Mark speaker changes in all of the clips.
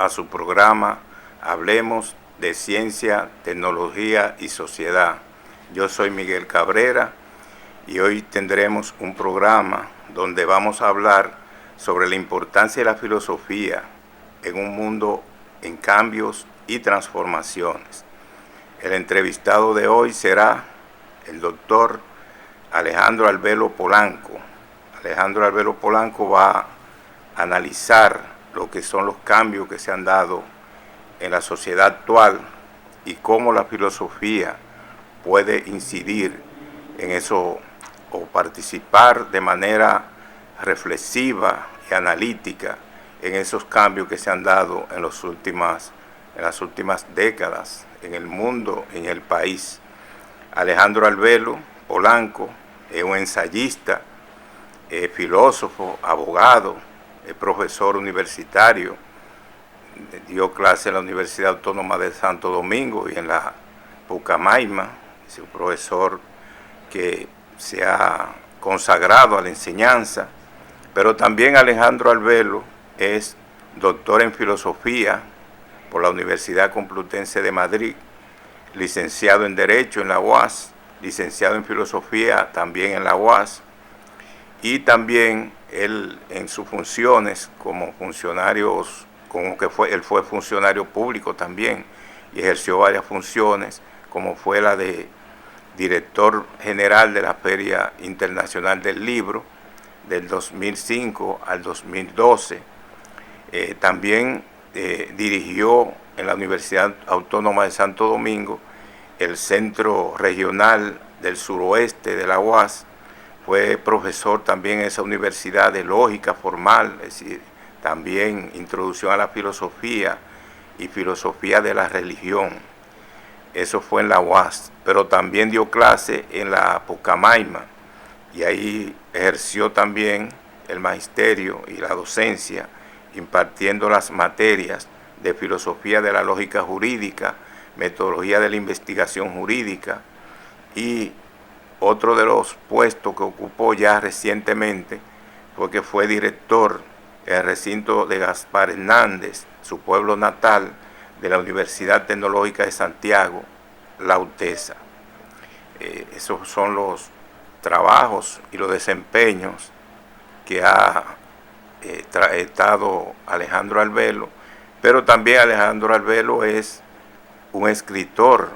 Speaker 1: a su programa Hablemos de Ciencia, Tecnología y Sociedad. Yo soy Miguel Cabrera y hoy tendremos un programa donde vamos a hablar sobre la importancia de la filosofía en un mundo en cambios y transformaciones. El entrevistado de hoy será el doctor Alejandro Albelo Polanco. Alejandro Albelo Polanco va a analizar lo que son los cambios que se han dado en la sociedad actual y cómo la filosofía puede incidir en eso o participar de manera reflexiva y analítica en esos cambios que se han dado en las últimas décadas en el mundo, en el país. Alejandro Albelo Polanco es un ensayista, filósofo, abogado, profesor universitario, dio clase en la Universidad Autónoma de Santo Domingo y en la Pucamaima. Es un profesor que se ha consagrado a la enseñanza, pero también Alejandro Albelo es doctor en filosofía por la Universidad Complutense de Madrid, licenciado en Derecho en la UAS, licenciado en Filosofía también en la UAS, y también él en sus funciones como funcionario, él fue funcionario público también y ejerció varias funciones, como fue la de director general de la Feria Internacional del Libro del 2005 al 2012. También dirigió en la Universidad Autónoma de Santo Domingo el Centro Regional del Suroeste de la UAS. Fue profesor también en esa universidad de lógica formal, es decir, también introducción a la filosofía y filosofía de la religión. Eso fue en la UAS, pero también dio clase en la Pucamaima y ahí ejerció también el magisterio y la docencia, impartiendo las materias de filosofía de la lógica jurídica, metodología de la investigación jurídica, y otro de los puestos que ocupó ya recientemente fue que fue director en el recinto de Gaspar Hernández, su pueblo natal, de la Universidad Tecnológica de Santiago, la UTESA. Esos son los trabajos y los desempeños que ha estado Alejandro Albelo, pero también Alejandro Albelo es un escritor,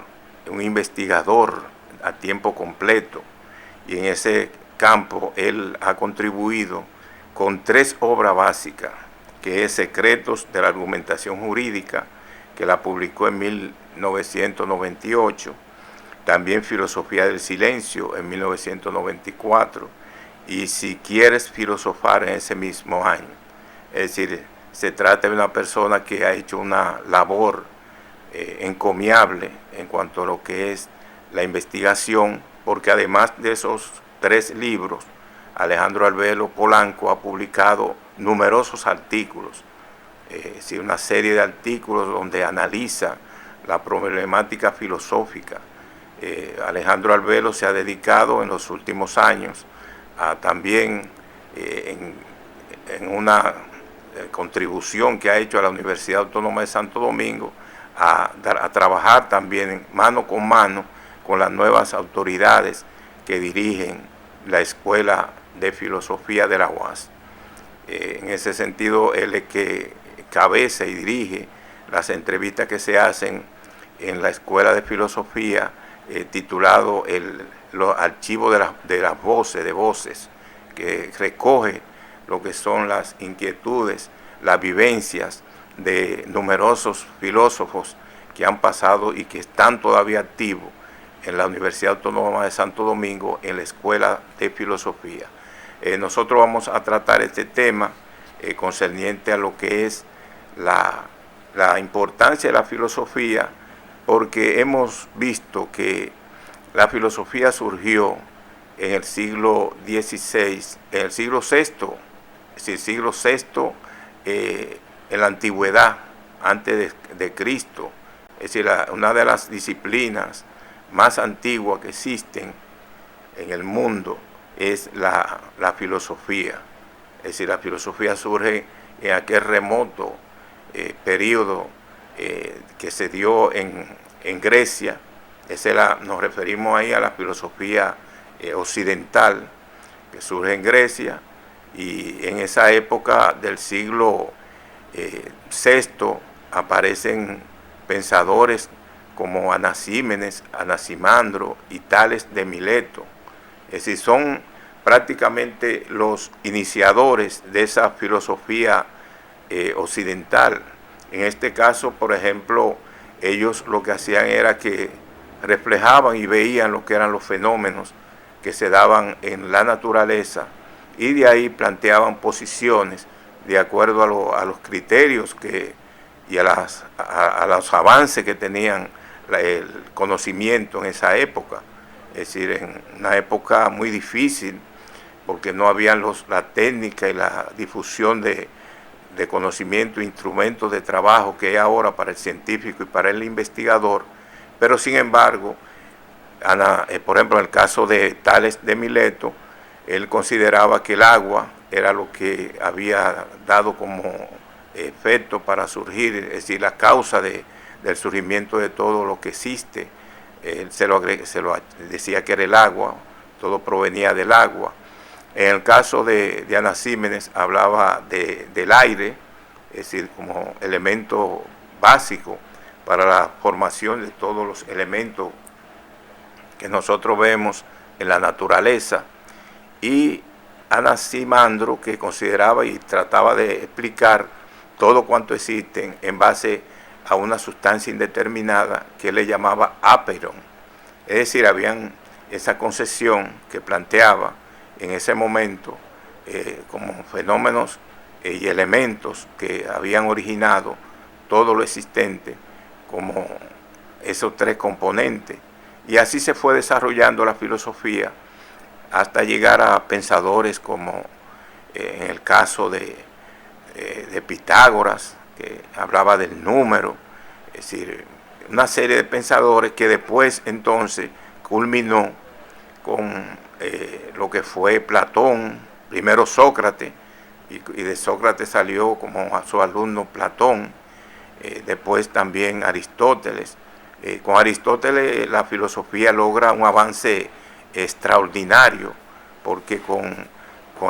Speaker 1: un investigador a tiempo completo, y en ese campo él ha contribuido con 3 obras básicas, que es Secretos de la Argumentación Jurídica, que la publicó en 1998, también Filosofía del Silencio en 1994, y Si quieres filosofar en ese mismo año. Es decir, se trata de una persona que ha hecho una labor encomiable en cuanto a lo que es la investigación, porque además de esos 3 libros, Alejandro Albelo Polanco ha publicado numerosos artículos, una serie de artículos donde analiza la problemática filosófica. Alejandro Albelo se ha dedicado en los últimos años también en una contribución que ha hecho a la Universidad Autónoma de Santo Domingo a trabajar también mano con mano con las nuevas autoridades que dirigen la Escuela de Filosofía de la UAS. En ese sentido, él es que cabeza y dirige las entrevistas que se hacen en la Escuela de Filosofía, titulado los archivos de las voces, que recoge lo que son las inquietudes, las vivencias de numerosos filósofos que han pasado y que están todavía activos en la Universidad Autónoma de Santo Domingo, en la Escuela de Filosofía. Nosotros vamos a tratar este tema concerniente a lo que es la importancia de la filosofía, porque hemos visto que la filosofía surgió en el siglo XVI, en el siglo VI, es decir, siglo VI, en la antigüedad, antes de Cristo. Es decir, una de las disciplinas más antiguas que existen en el mundo es la filosofía. Es decir, la filosofía surge en aquel remoto periodo que se dio en Grecia. Nos referimos ahí a la filosofía occidental que surge en Grecia, y en esa época del siglo VI aparecen pensadores como Anaxímenes, Anaximandro y Tales de Mileto. Es decir, son prácticamente los iniciadores de esa filosofía occidental. En este caso, por ejemplo, ellos lo que hacían era que reflejaban y veían lo que eran los fenómenos que se daban en la naturaleza, y de ahí planteaban posiciones de acuerdo a los criterios y a los avances que tenían el conocimiento en esa época. Es decir, en una época muy difícil, porque no había la técnica y la difusión de conocimiento, instrumentos de trabajo que hay ahora para el científico y para el investigador. Pero sin embargo, por ejemplo, en el caso de Tales de Mileto, él consideraba que el agua era lo que había dado como efecto para surgir, es decir, la causa del surgimiento de todo lo que existe. Él se lo decía que era el agua, todo provenía del agua. En el caso de Anaxímenes hablaba del aire, es decir, como elemento básico para la formación de todos los elementos que nosotros vemos en la naturaleza. Y Anaximandro, que consideraba y trataba de explicar todo cuanto existe en base a una sustancia indeterminada que él le llamaba aperon. Es decir, habían esa concepción que planteaba en ese momento como fenómenos y elementos que habían originado todo lo existente, como esos tres componentes. Y así se fue desarrollando la filosofía hasta llegar a pensadores como en el caso de Pitágoras, que hablaba del número. Es decir, una serie de pensadores que después entonces culminó con lo que fue Platón, primero Sócrates, y de Sócrates salió como a su alumno Platón, después también Aristóteles. Con Aristóteles la filosofía logra un avance extraordinario, porque con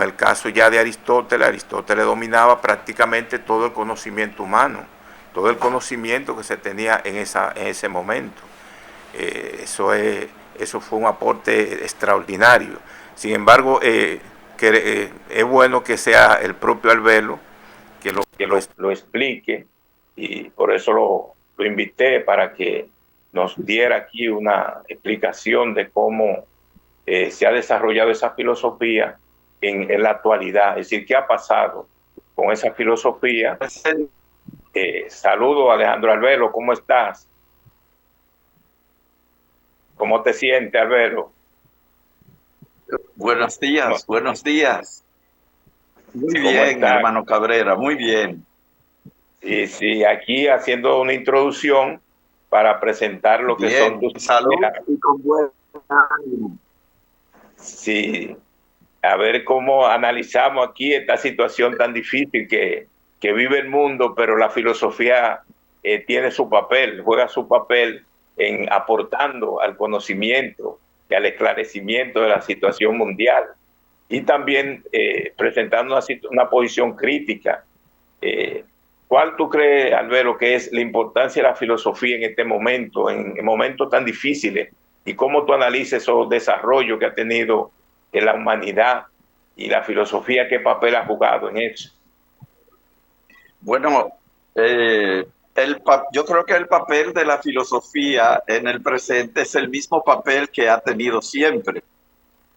Speaker 1: el caso ya de Aristóteles dominaba prácticamente todo el conocimiento humano, todo el conocimiento que se tenía en ese momento. Eso fue un aporte extraordinario. Sin embargo, es bueno que sea el propio Albelo que lo explique, y por eso lo invité para que nos diera aquí una explicación de cómo se ha desarrollado esa filosofía en la actualidad. Es decir, qué ha pasado con esa filosofía. Saludo, Alejandro Albelo, ¿cómo estás? ¿Cómo te sientes, Albelo?
Speaker 2: Buenos días, buenos días. Muy bien, hermano Cabrera, muy bien.
Speaker 1: Sí, sí, aquí haciendo una introducción para presentar lo que son tus
Speaker 2: salud y con buen ánimo.
Speaker 1: Sí, a ver cómo analizamos aquí esta situación tan difícil que vive el mundo, pero la filosofía tiene su papel, juega su papel en aportando al conocimiento y al esclarecimiento de la situación mundial, y también presentando una posición crítica. ¿Cuál tú crees, Albero, que es la importancia de la filosofía en este momento, en momentos tan difíciles, y cómo tú analizas esos desarrollos que ha tenido en la humanidad y la filosofía, qué papel ha jugado en eso?
Speaker 2: Bueno, yo creo que el papel de la filosofía en el presente es el mismo papel que ha tenido siempre,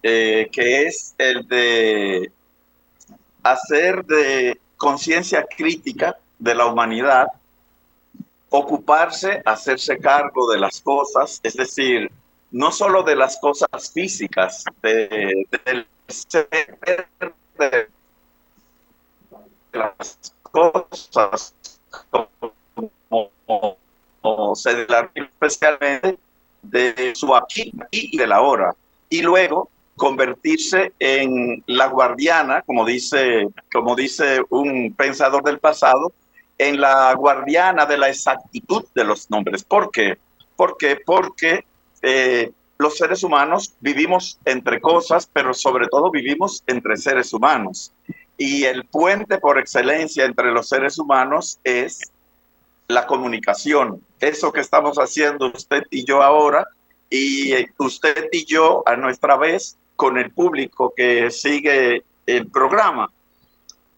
Speaker 2: que es el de hacer de conciencia crítica de la humanidad, ocuparse, hacerse cargo de las cosas, es decir, no solo de las cosas físicas, del ser, de las cosas, como se declara especialmente de su aquí y del ahora, y luego convertirse en la guardiana, como dice un pensador del pasado, en la guardiana de la exactitud de los nombres. ¿Por qué? Porque los seres humanos vivimos entre cosas, pero sobre todo vivimos entre seres humanos. Y el puente por excelencia entre los seres humanos es la comunicación. Eso que estamos haciendo usted y yo ahora, y usted y yo a nuestra vez con el público que sigue el programa.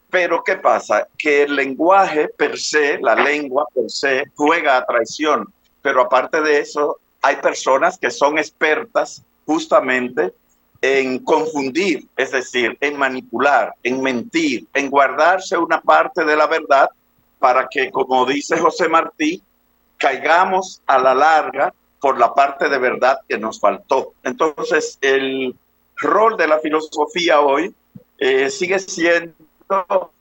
Speaker 2: Pero ¿qué pasa? Que el lenguaje per se, la lengua per se, juega a traición. Pero aparte de eso, hay personas que son expertas justamente en confundir, es decir, en manipular, en mentir, en guardarse una parte de la verdad para que, como dice José Martí, caigamos a la larga por la parte de verdad que nos faltó. Entonces, el rol de la filosofía hoy sigue siendo cargo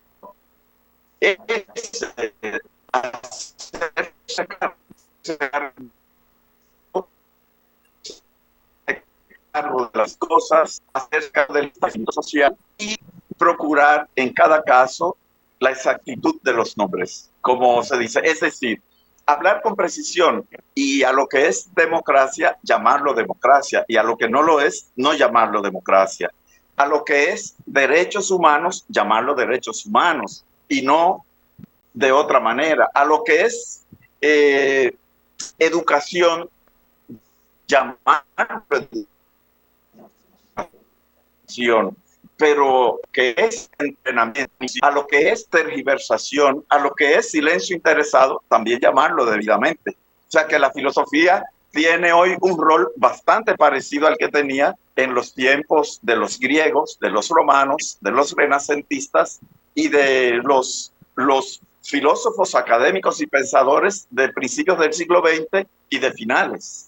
Speaker 2: de las cosas, acerca del estado social y procurar en cada caso la exactitud de los nombres, como se dice. Es decir, hablar con precisión y a lo que es democracia, llamarlo democracia, y a lo que no lo es, no llamarlo democracia. A lo que es derechos humanos, llamarlo derechos humanos y no de otra manera. A lo que es educación, llamarlo educación, pero que es entrenamiento, a lo que es tergiversación, a lo que es silencio interesado, también llamarlo debidamente. O sea que la filosofía tiene hoy un rol bastante parecido al que tenía en los tiempos de los griegos, de los romanos, de los renacentistas y de los filósofos académicos y pensadores de principios del siglo XX y de finales.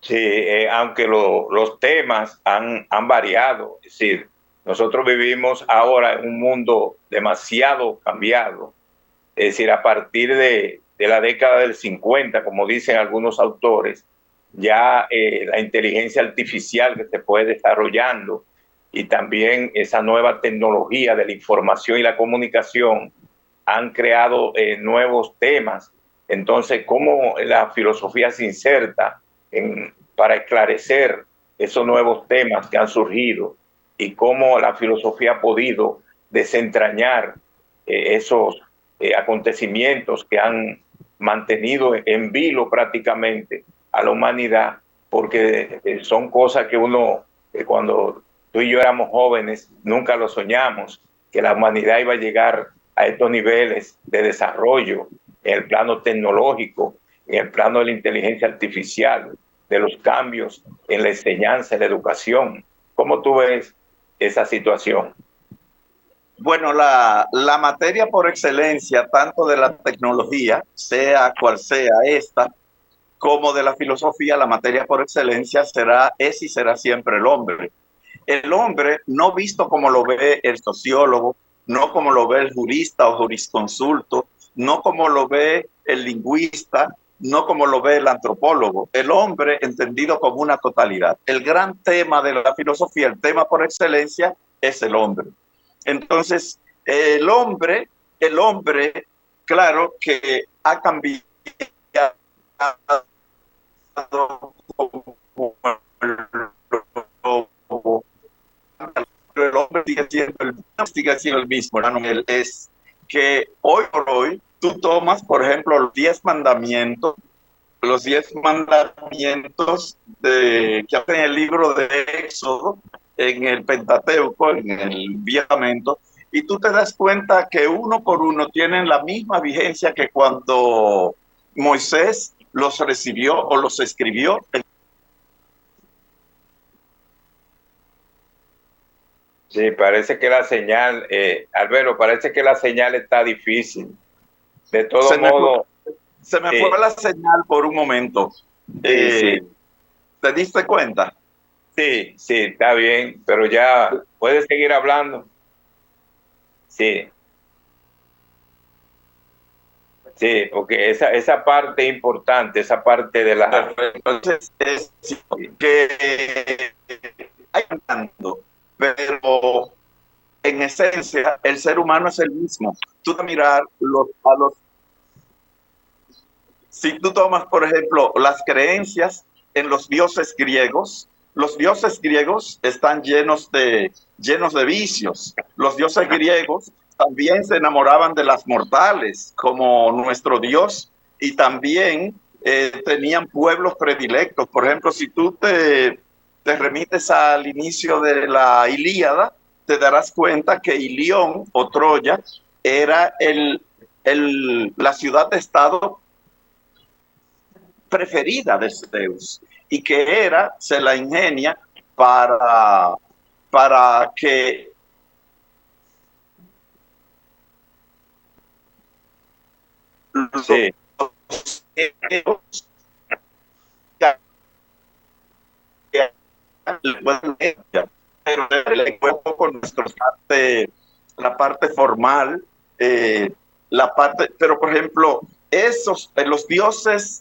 Speaker 1: Sí, aunque los temas han variado, es decir, nosotros vivimos ahora en un mundo demasiado cambiado, es decir, a partir de la década del 50, como dicen algunos autores, ya la inteligencia artificial que se fue desarrollando y también esa nueva tecnología de la información y la comunicación han creado nuevos temas. Entonces, ¿cómo la filosofía se inserta para esclarecer esos nuevos temas que han surgido y cómo la filosofía ha podido desentrañar esos acontecimientos que han mantenido en vilo prácticamente a la humanidad, porque son cosas que uno, cuando tú y yo éramos jóvenes, nunca lo soñamos, que la humanidad iba a llegar a estos niveles de desarrollo en el plano tecnológico, en el plano de la inteligencia artificial, de los cambios en la enseñanza, en la educación. ¿Cómo tú ves esa situación?
Speaker 2: Bueno, la materia por excelencia, tanto de la tecnología, sea cual sea esta, como de la filosofía, la materia por excelencia es y será siempre el hombre. El hombre no visto como lo ve el sociólogo, no como lo ve el jurista o jurisconsulto, no como lo ve el lingüista, no como lo ve el antropólogo. El hombre entendido como una totalidad. El gran tema de la filosofía, el tema por excelencia, es el hombre. Entonces, el hombre, claro que ha cambiado como el hombre sigue siendo el mismo. Él es que hoy por hoy tú tomas, por ejemplo, los 10 mandamientos que hacen el libro de Éxodo, en el Pentateuco, en el Viejo Testamento, y tú te das cuenta que uno por uno tienen la misma vigencia que cuando Moisés los recibió o los escribió.
Speaker 1: Sí, parece que la señal, Albero, parece que la señal está difícil. De todo
Speaker 2: Se me fue,
Speaker 1: modo,
Speaker 2: se me fue la señal por un momento.
Speaker 1: sí, sí,
Speaker 2: ¿Te diste cuenta?
Speaker 1: sí, sí, está bien, pero ya puedes seguir hablando. Sí, sí, porque esa parte importante, esa parte de la...
Speaker 2: Entonces, es que hay cantando, pero en esencia, el ser humano es el mismo. Tú vas a mirar si tú tomas, por ejemplo, las creencias en los dioses griegos están llenos de vicios. Los dioses griegos también se enamoraban de las mortales, como nuestro Dios, y también tenían pueblos predilectos. Por ejemplo, si tú te remites al inicio de la Ilíada, te darás cuenta que Ilión o Troya era la ciudad de estado preferida de Zeus y que se la ingenia para, para que
Speaker 1: Sí,
Speaker 2: los pero el cuerpo con nuestra parte, la parte formal, pero por ejemplo, los dioses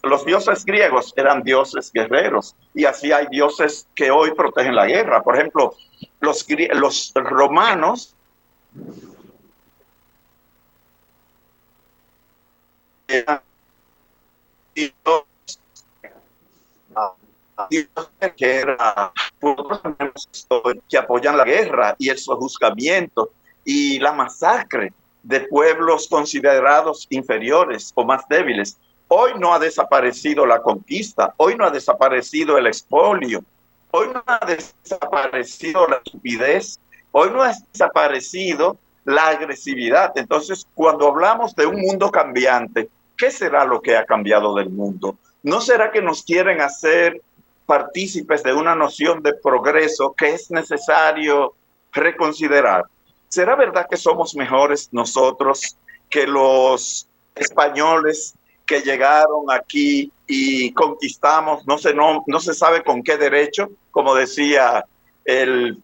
Speaker 2: griegos eran dioses guerreros y así hay dioses que hoy protegen la guerra. Por ejemplo, los romanos eran que era que apoyan la guerra y el sojuzgamiento y la masacre de pueblos considerados inferiores o más débiles. Hoy no ha desaparecido la conquista, hoy no ha desaparecido el expolio, hoy no ha desaparecido la estupidez, hoy no ha desaparecido la agresividad. Entonces, cuando hablamos de un mundo cambiante, ¿qué será lo que ha cambiado del mundo? ¿No será que nos quieren hacer partícipes de una noción de progreso que es necesario reconsiderar? ¿Será verdad que somos mejores nosotros que los españoles que llegaron aquí y conquistamos, no se sabe con qué derecho, como decía el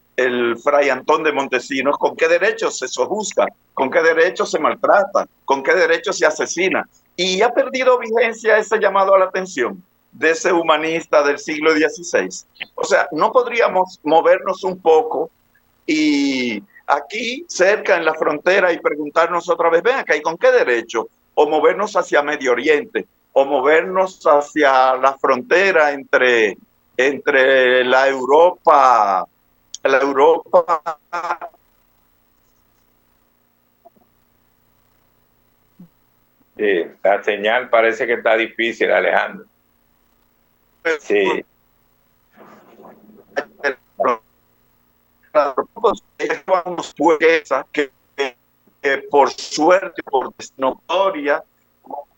Speaker 2: fray Antón de Montesinos, con qué derecho se sojuzga, con qué derecho se maltrata, con qué derecho se asesina? Y ha perdido vigencia ese llamado a la atención de ese humanista del siglo XVI. O sea, no podríamos movernos un poco y aquí cerca en la frontera y preguntarnos otra vez, ven acá, ¿y con qué derecho? O movernos hacia Medio Oriente, o movernos hacia la frontera entre la Europa.
Speaker 1: sí, la señal parece que está difícil, Alejandro. Sí,
Speaker 2: Que por suerte, por desnotoria,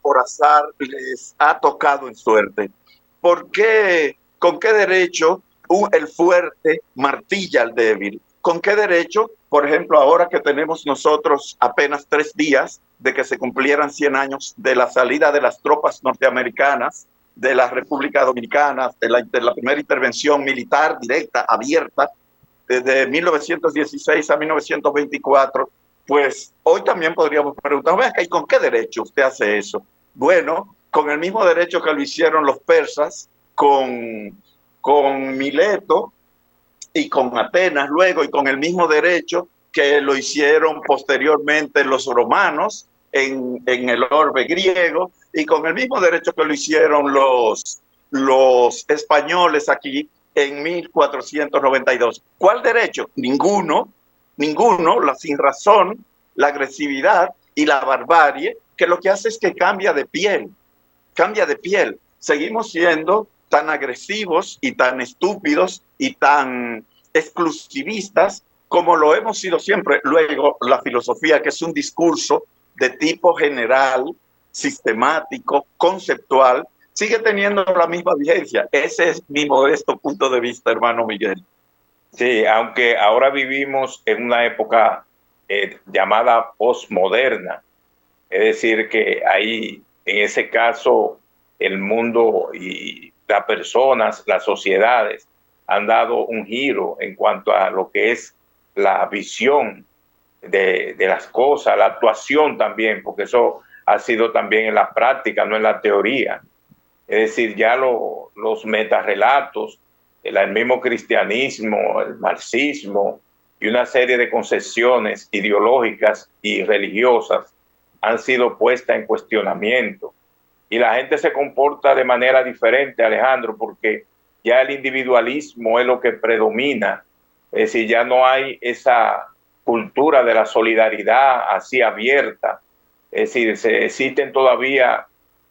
Speaker 2: por azar, les ha tocado en suerte. ¿Por qué? ¿Con qué derecho el fuerte martilla al débil? ¿Con qué derecho, por ejemplo, ahora que tenemos nosotros apenas 3 días de que se cumplieran 100 años de la salida de las tropas norteamericanas de la República Dominicana, de la primera intervención militar directa, abierta, desde 1916 a 1924, pues hoy también podríamos preguntar, ¿y con qué derecho usted hace eso? Bueno, con el mismo derecho que lo hicieron los persas, con Mileto y con Atenas luego, y con el mismo derecho que lo hicieron posteriormente los romanos en el orbe griego, y con el mismo derecho que lo hicieron los españoles aquí en 1492. ¿Cuál derecho? Ninguno, ninguno, la sin razón, la agresividad y la barbarie, que lo que hace es que cambia de piel, cambia de piel. Seguimos siendo tan agresivos y tan estúpidos y tan exclusivistas como lo hemos sido siempre. Luego, la filosofía, que es un discurso de tipo general, sistemático, conceptual, sigue teniendo la misma vigencia. Ese es mi modesto punto de vista, hermano Miguel.
Speaker 1: sí, aunque ahora vivimos en una época llamada postmoderna, es decir, que ahí, en ese caso, el mundo y las personas, las sociedades, han dado un giro en cuanto a lo que es la visión de las cosas, la actuación también, porque eso ha sido también en la práctica, no en la teoría. Es decir, ya los metarrelatos, el mismo cristianismo, el marxismo, y una serie de concesiones ideológicas y religiosas han sido puestas en cuestionamiento. Y la gente se comporta de manera diferente, Alejandro, porque ya el individualismo es lo que predomina. Es decir, ya no hay esa cultura de la solidaridad así abierta. Es decir, existen todavía,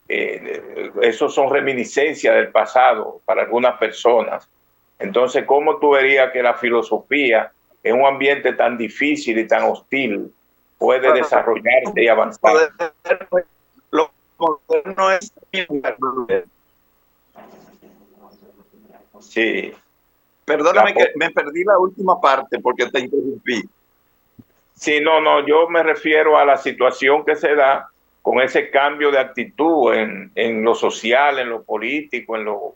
Speaker 1: esos son reminiscencias del pasado para algunas personas. Entonces, ¿cómo tú verías que la filosofía, en un ambiente tan difícil y tan hostil, puede desarrollarse y avanzar?
Speaker 2: Lo moderno es...
Speaker 1: Sí.
Speaker 2: Perdóname que me perdí la última parte porque te interrumpí.
Speaker 1: Sí, no, yo me refiero a la situación que se da con ese cambio de actitud en lo social, en lo político,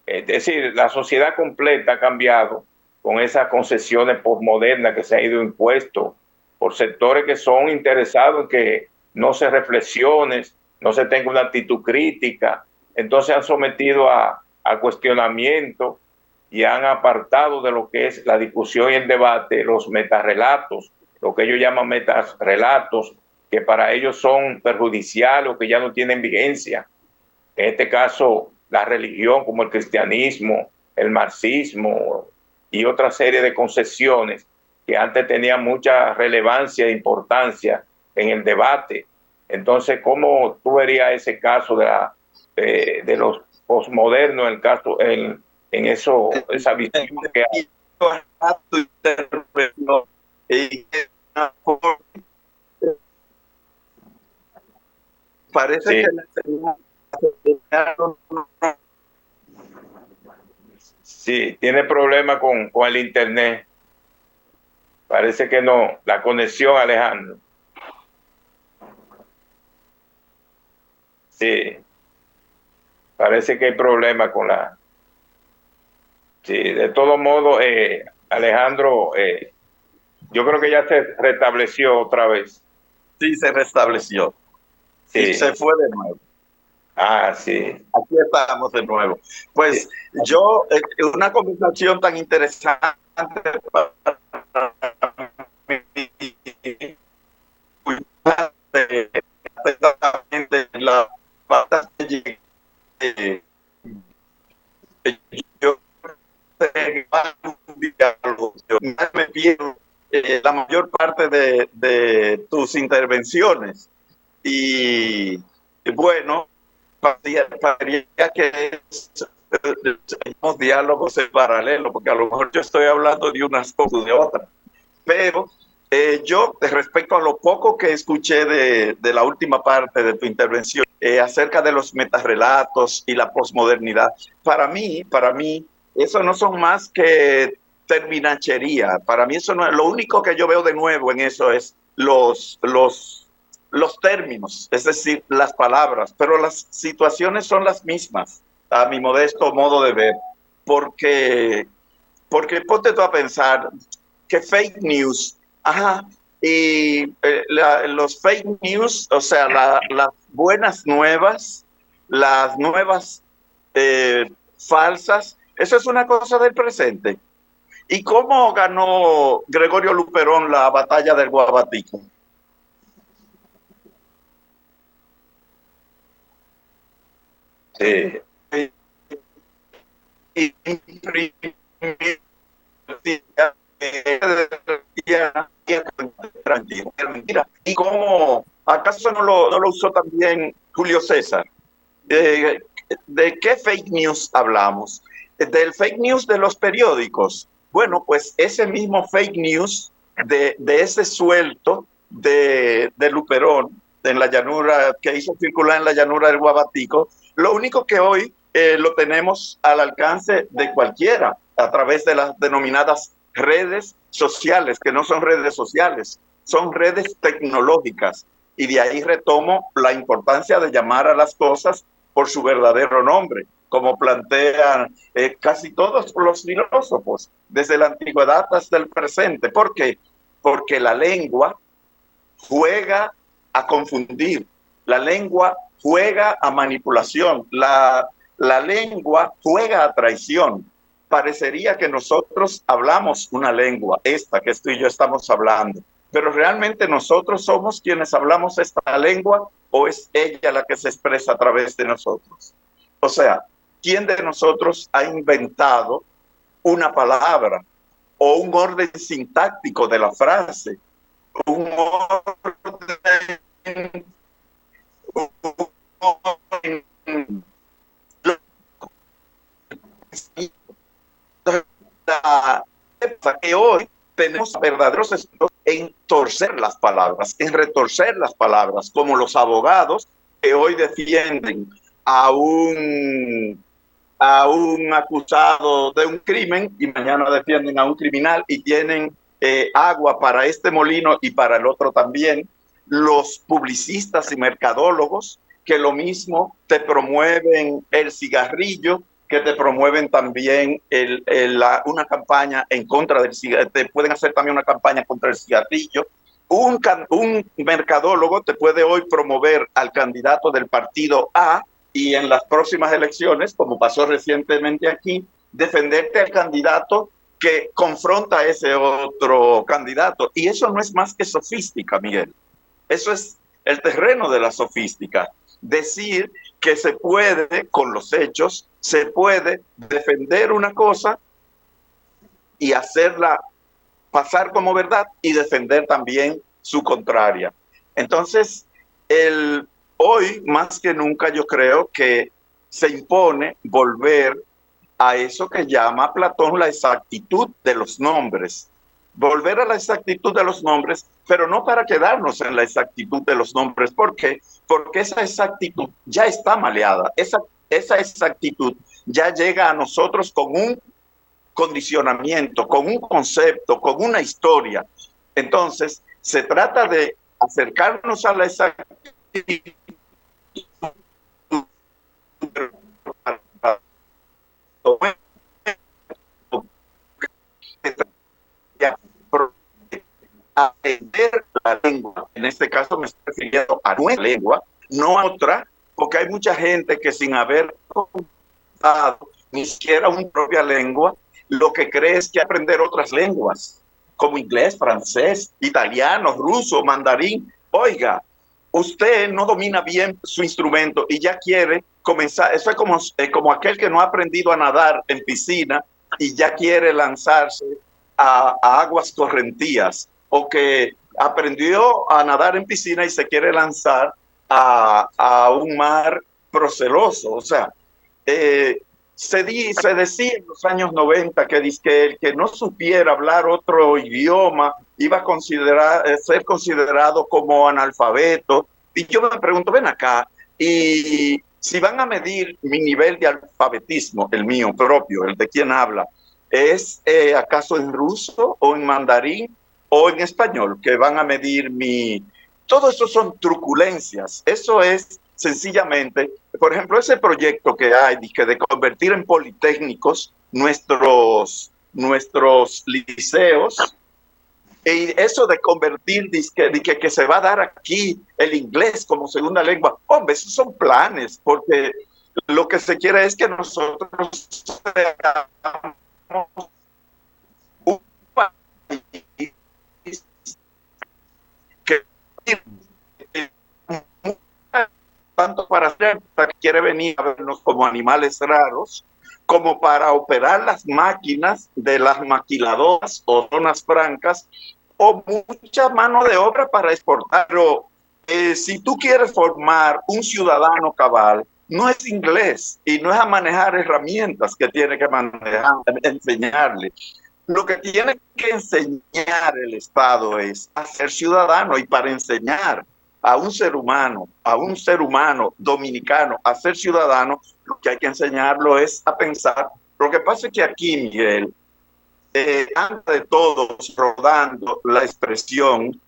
Speaker 1: es decir, la sociedad completa ha cambiado con esas concesiones postmodernas que se han ido impuesto por sectores que son interesados en que no se reflexione, no se tenga una actitud crítica. Entonces han sometido a cuestionamiento y han apartado de lo que es la discusión y el debate los metarrelatos, lo que ellos llaman metarrelatos, que para ellos son perjudiciales o que ya no tienen vigencia. En este caso, la religión como el cristianismo, el marxismo y otra serie de concesiones que antes tenían mucha relevancia e importancia en el debate. Entonces, ¿cómo tú verías ese caso de los posmodernos, el caso, en eso, esa visión que hay?
Speaker 2: Parece
Speaker 1: Sí.
Speaker 2: que
Speaker 1: Sí, tiene problemas con el internet. Parece que no, la conexión, Alejandro. Sí, parece que hay problemas con la... Sí, de todo modo, Alejandro, yo creo que ya se restableció otra vez.
Speaker 2: sí se restableció y se
Speaker 1: Sí,
Speaker 2: fue de nuevo.
Speaker 1: sí.
Speaker 2: Aquí estamos de nuevo. Pues yo, una conversación tan interesante para mí, la yo me pierdo la mayor parte de tus intervenciones y bueno, parecía que tenemos diálogos en paralelo, porque a lo mejor yo estoy hablando de unas cosas de otras. Pero yo, respecto a lo poco que escuché de la última parte de tu intervención, acerca de los metarrelatos y la posmodernidad, para mí, eso no son más que terminachería. Para mí eso no es, lo único que yo veo de nuevo en eso es los términos, es decir, las palabras, pero las situaciones son las mismas, a mi modesto modo de ver, porque, porque ponte tú a pensar que fake news, ajá, y los fake news, o sea, las buenas nuevas, las nuevas falsas, eso es una cosa del presente. ¿Y cómo ganó Gregorio Luperón la batalla del Guabatico?
Speaker 1: Sí.
Speaker 2: Mentira. ¿Y cómo acaso no lo usó también Julio César? ¿De qué fake news hablamos? Del fake news de los periódicos. Bueno, pues ese mismo fake news de ese suelto de Luperón en la llanura, que hizo circular en la llanura del Guabatico, lo único que hoy lo tenemos al alcance de cualquiera a través de las denominadas redes sociales, que no son redes sociales, son redes tecnológicas. Y de ahí retomo la importancia de llamar a las cosas por su verdadero nombre, como plantean casi todos los filósofos, desde la antigüedad hasta el presente. ¿Por qué? Porque la lengua juega a confundir, la lengua juega a manipulación, la lengua juega a traición. parecería que nosotros hablamos una lengua, esta que tú y yo estamos hablando, pero realmente nosotros somos quienes hablamos esta lengua o es ella la que se expresa a través de nosotros. O sea, ¿quién de nosotros ha inventado una palabra o un orden sintáctico de la frase? Un orden, un orden que hoy tenemos verdaderos expertos en torcer las palabras, en retorcer las palabras, como los abogados que hoy defienden a un acusado de un crimen y mañana defienden a un criminal y tienen agua para este molino y para el otro también. Los publicistas y mercadólogos que lo mismo te promueven el cigarrillo, que te promueven también una campaña en contra del cigarrillo, te pueden hacer también una campaña contra el cigarrillo. Un mercadólogo te puede hoy promover al candidato del partido A y en las próximas elecciones, como pasó recientemente aquí, defenderte al candidato que confronta a ese otro candidato. Y eso no es más que sofística, Miguel. Eso es el terreno de la sofística. Decir que se puede, con los hechos, se puede defender una cosa y hacerla pasar como verdad y defender también su contraria. Entonces, hoy más que nunca yo creo que se impone volver a eso que llama Platón la exactitud de los nombres. Volver a la exactitud de los nombres, pero no para quedarnos en la exactitud de los nombres. ¿Por qué? Porque esa exactitud ya está maleada. Esa exactitud ya llega a nosotros con un condicionamiento, con un concepto, con una historia. Entonces, se trata de acercarnos a la exactitud aprender la lengua. En este caso me estoy refiriendo a nuestra lengua, no a otra, porque hay mucha gente que sin haber contado ni siquiera una propia lengua, lo que cree es que aprender otras lenguas, como inglés, francés, italiano, ruso, mandarín. Oiga, usted no domina bien su instrumento y ya quiere comenzar. Eso es como aquel que no ha aprendido a nadar en piscina y ya quiere lanzarse a aguas correntías, o que aprendió a nadar en piscina y se quiere lanzar a un mar proceloso. O sea, se decía en los años 90 que el que no supiera hablar otro idioma iba a ser considerado como analfabeto. Y yo me pregunto, ven acá, y si van a medir mi nivel de alfabetismo, el mío propio, el de quien habla, ¿es acaso en ruso o en mandarín o en español que van a medir mi... Todo eso son truculencias. Eso es sencillamente, por ejemplo, ese proyecto que hay de convertir en politécnicos nuestros liceos, y eso de convertir, que se va a dar aquí el inglés como segunda lengua, hombre, esos son planes, porque lo que se quiere es que nosotros seamos un país que tanto para hacer, que quiere venir a vernos como animales raros, como para operar las máquinas de las maquiladoras o zonas francas, o mucha mano de obra para exportar. Pero si tú quieres formar un ciudadano cabal, no es inglés y no es a manejar herramientas que tiene que manejar, enseñarle. Lo que tiene que enseñar el Estado es a ser ciudadano, y para enseñar a un ser humano dominicano a ser ciudadano, lo que hay que enseñarlo es a pensar. Lo que pasa es que aquí, Miguel, anda de todos rodando la expresión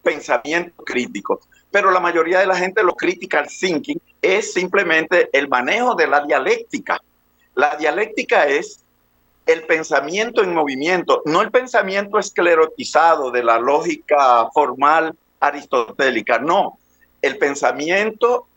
Speaker 2: pensamiento crítico, pero la mayoría de la gente lo critical thinking es simplemente el manejo de la dialéctica. La dialéctica es el pensamiento en movimiento, no el pensamiento esclerotizado de la lógica formal aristotélica, no, el pensamiento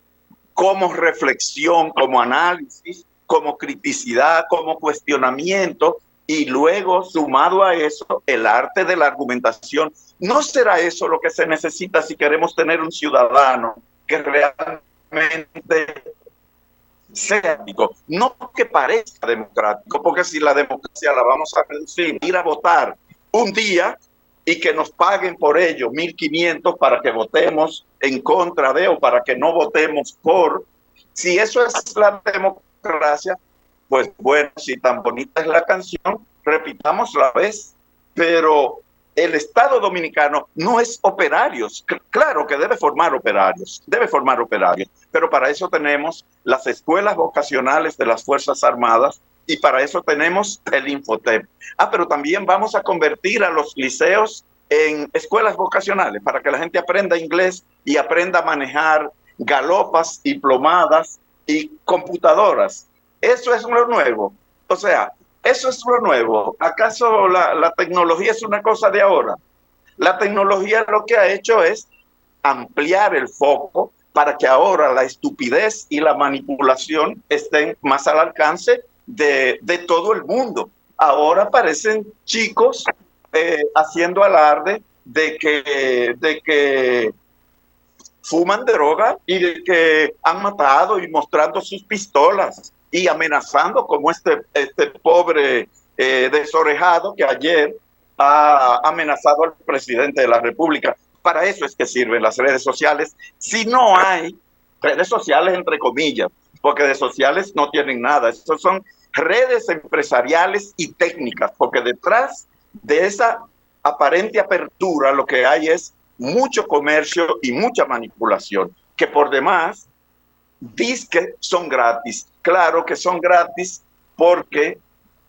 Speaker 2: como reflexión, como análisis, como criticidad, como cuestionamiento, y luego, sumado a eso, el arte de la argumentación. ¿No será eso lo que se necesita si queremos tener un ciudadano que realmente sea democrático? No que parezca democrático, porque si la democracia la vamos a reducir, ir a votar un día y que nos paguen por ello 1.500 para que votemos en contra de o para que no votemos por. Si eso es la democracia, pues bueno, si tan bonita es la canción, repitámosla vez, pero el Estado dominicano no es operarios. Claro que debe formar operarios, pero para eso tenemos las escuelas vocacionales de las Fuerzas Armadas y para eso tenemos el Infotep. Pero también vamos a convertir a los liceos en escuelas vocacionales para que la gente aprenda inglés y aprenda a manejar galopas y plomadas y computadoras. Eso es lo nuevo. O sea, eso es lo nuevo. ¿Acaso la tecnología es una cosa de ahora? La tecnología lo que ha hecho es ampliar el foco para que ahora la estupidez y la manipulación estén más al alcance de todo el mundo. Ahora aparecen chicos haciendo alarde de que fuman droga y de que han matado y mostrando sus pistolas y amenazando como este pobre desorejado que ayer ha amenazado al presidente de la República. Para eso es que sirven las redes sociales. Si no hay redes sociales, entre comillas, porque de sociales no tienen nada. Estos son redes empresariales y técnicas, porque detrás de esa aparente apertura lo que hay es mucho comercio y mucha manipulación, que por demás dizque son gratis. Claro que son gratis porque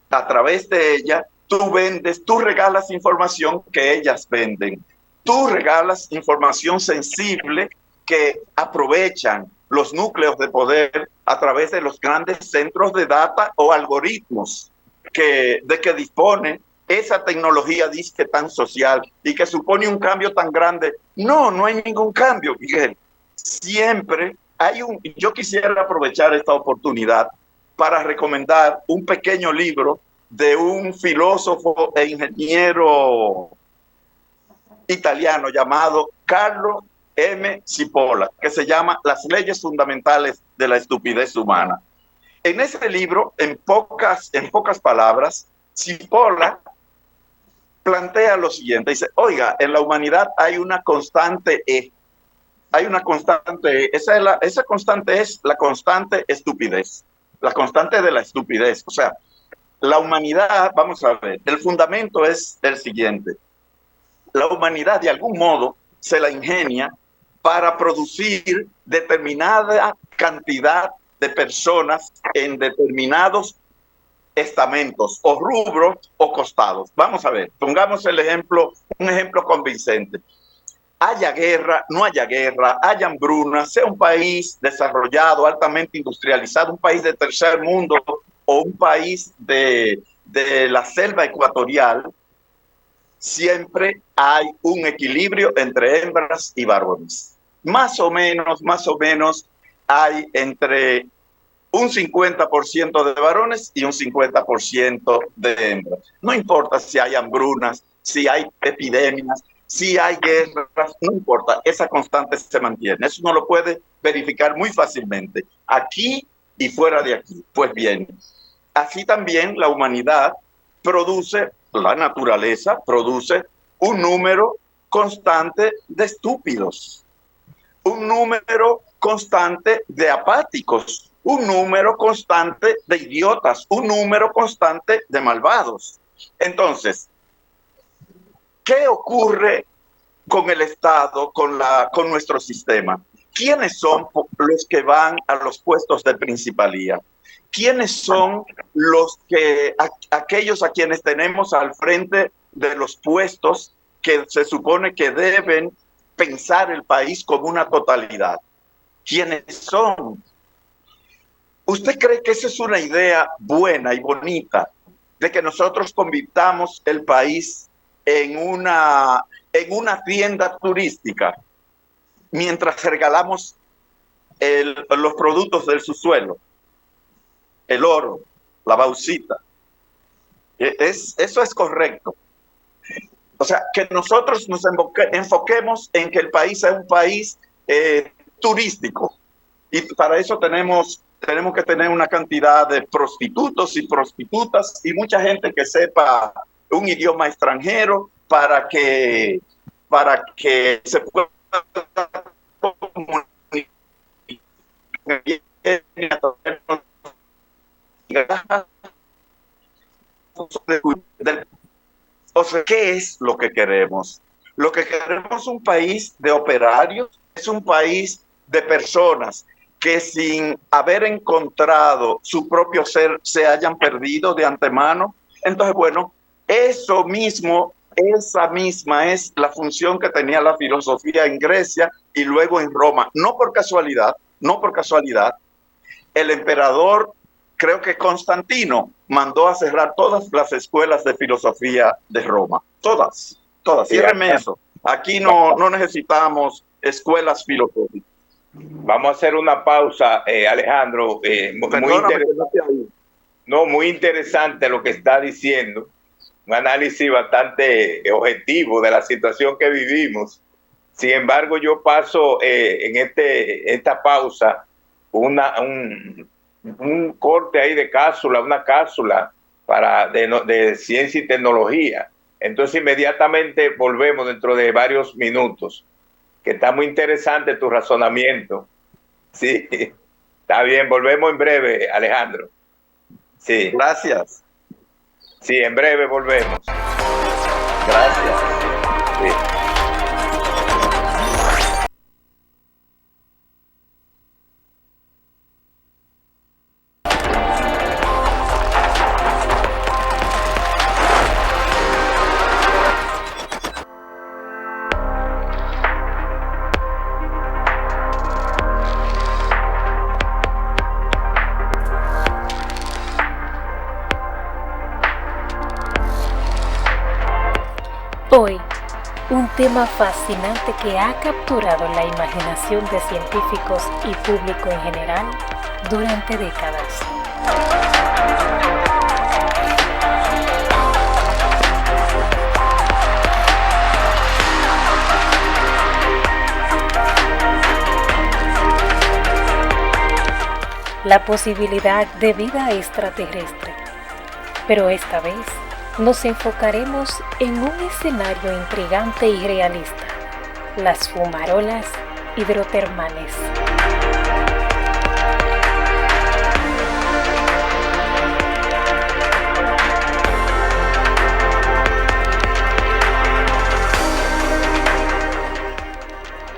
Speaker 2: a través de ella tú vendes, tú regalas información que ellas venden. Tú regalas información sensible que aprovechan los núcleos de poder a través de los grandes centros de data o algoritmos de que dispone esa tecnología disque tan social y que supone un cambio tan grande. No, no hay ningún cambio, Miguel. Siempre hay yo quisiera aprovechar esta oportunidad para recomendar un pequeño libro de un filósofo e ingeniero italiano llamado Carlo M. Cipolla, que se llama Las leyes fundamentales de la estupidez humana. En ese libro, en pocas palabras, Cipolla plantea lo siguiente, dice, oiga, en la humanidad hay una constante esa constante es la constante estupidez, la constante de la estupidez. O sea, la humanidad, vamos a ver, el fundamento es el siguiente, la humanidad de algún modo se la ingenia para producir determinada cantidad de personas en determinados estamentos o rubros o costados. Vamos a ver, pongamos un ejemplo convincente. Haya guerra, no haya guerra, haya hambruna, sea un país desarrollado, altamente industrializado, un país de tercer mundo o un país de la selva ecuatorial, siempre hay un equilibrio entre hembras y varones. Más o menos hay entre un 50% de varones y un 50% de hembras. No importa si hay hambrunas, si hay epidemias, si hay guerras, no importa, esa constante se mantiene. Eso uno lo puede verificar muy fácilmente, aquí y fuera de aquí. Pues bien, así también la humanidad produce, la naturaleza produce un número constante de estúpidos, un número constante de apáticos, un número constante de idiotas, un número constante de malvados. Entonces, ¿qué ocurre con el Estado, con nuestro sistema? ¿Quiénes son los que van a los puestos de principalía? ¿Quiénes son aquellos a quienes tenemos al frente de los puestos que se supone que deben pensar el país como una totalidad? ¿Quiénes son? ¿Usted cree que esa es una idea buena y bonita de que nosotros convirtamos el país en una tienda turística mientras regalamos los productos del subsuelo? el oro, la bauxita. Eso es correcto. O sea, que nosotros nos enfoquemos en que el país sea un país turístico. Y para eso tenemos que tener una cantidad de prostitutos y prostitutas y mucha gente que sepa un idioma extranjero para que se pueda comunicar. O sea, ¿qué es lo que queremos? Lo que queremos es un país de operarios, es un país de personas que sin haber encontrado su propio ser se hayan perdido de antemano. Entonces, bueno, eso mismo, esa misma es la función que tenía la filosofía en Grecia y luego en Roma. No por casualidad, el emperador, creo que Constantino, mandó a cerrar todas las escuelas de filosofía de Roma. Todas. Ciérreme eso. Aquí no necesitamos escuelas filosóficas.
Speaker 1: Vamos a hacer una pausa, Alejandro. Muy interesante lo que está diciendo. Un análisis bastante objetivo de la situación que vivimos. Sin embargo, yo paso en esta pausa un corte ahí de cápsula, una cápsula de ciencia y tecnología. Entonces inmediatamente volvemos dentro de varios minutos, que está muy interesante tu razonamiento. Sí, está bien, volvemos en breve, Alejandro. Sí.
Speaker 2: Gracias.
Speaker 1: Sí, en breve volvemos.
Speaker 2: Gracias.
Speaker 1: Sí.
Speaker 3: Hoy, un tema fascinante que ha capturado la imaginación de científicos y público en general durante décadas. La posibilidad de vida extraterrestre. Pero esta vez nos enfocaremos en un escenario intrigante y realista: las fumarolas hidrotermales.